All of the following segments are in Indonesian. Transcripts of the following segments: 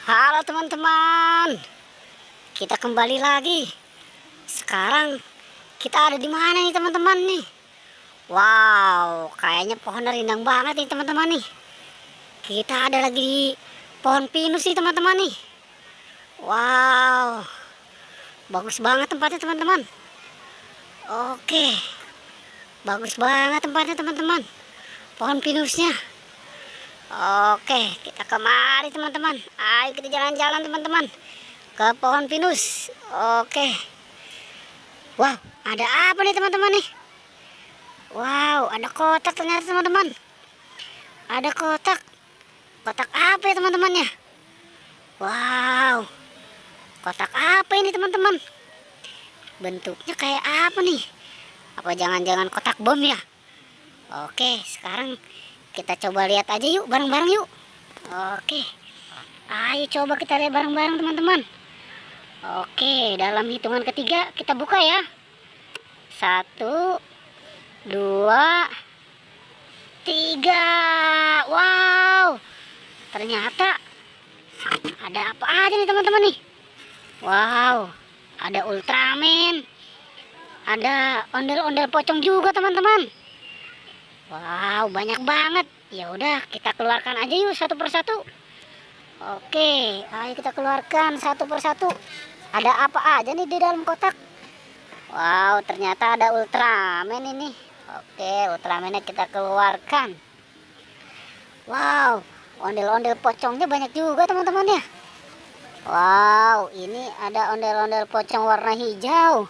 Halo teman-teman, kita kembali lagi. Sekarang kita ada di mana nih teman-teman nih? Wow, kayaknya pohonnya rindang banget nih teman-teman nih. Kita ada lagi di pohon pinus nih teman-teman nih. Wow, bagus banget tempatnya teman-teman. Oke, bagus banget tempatnya teman-teman. Pohon pinusnya. Oke, kita kemari teman-teman. Ayo kita jalan-jalan teman-teman ke pohon pinus. Oke. Wow, ada apa nih teman-teman nih? Wow, ada kotak ternyata teman-teman. Ada kotak. Kotak apa ya teman-teman ya? Wow, kotak apa ini teman-teman? Bentuknya kayak apa nih? Apa jangan-jangan kotak bom ya? Oke, sekarang kita coba lihat aja yuk, bareng-bareng yuk. Oke, ayo coba kita lihat bareng-bareng teman-teman. Oke, dalam hitungan ketiga kita buka ya. 1, 2, 3. Wow, ternyata ada apa aja nih teman-teman nih. Wow, ada Ultraman, ada ondel-ondel pocong juga teman-teman. Wow, banyak banget. Ya udah, kita keluarkan aja yuk satu persatu. Oke, ayo kita keluarkan satu persatu. Ada apa aja nih di dalam kotak? Wow, ternyata ada Ultraman ini. Oke, Ultramannya kita keluarkan. Wow, ondel-ondel pocongnya banyak juga teman-teman ya. Wow, ini ada ondel-ondel pocong warna hijau.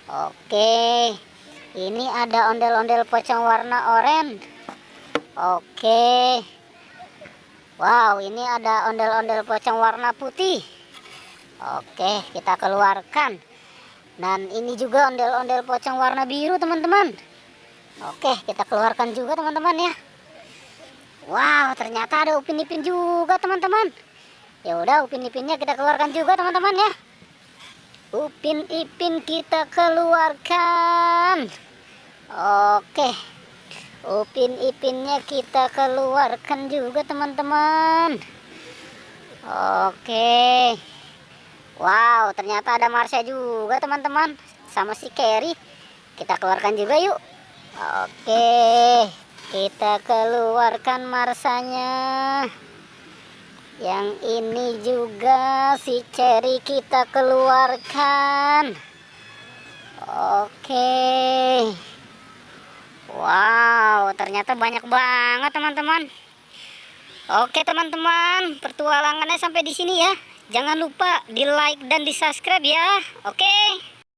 Oke, ini ada ondel-ondel pocong warna oranye. Oke. Wow, ini ada ondel-ondel pocong warna putih. Oke, kita keluarkan. Dan ini juga ondel-ondel pocong warna biru, teman-teman. Oke, kita keluarkan juga, teman-teman ya. Wow, ternyata ada Upin Ipin juga, teman-teman. Ya udah, Upin Ipinnya kita keluarkan juga, teman-teman ya. Upin Ipin kita keluarkan. Oke, Upin Ipinnya kita keluarkan juga teman-teman. Oke. Wow, ternyata ada Marsha juga teman-teman, sama si Carrie. Kita keluarkan juga yuk. Oke, kita keluarkan Marsanya. Yang ini juga si Cherry kita keluarkan. Oke. Wow, ternyata banyak banget teman-teman. Oke teman-teman, pertualangannya sampai di sini ya. Jangan lupa di like dan di subscribe ya. Oke.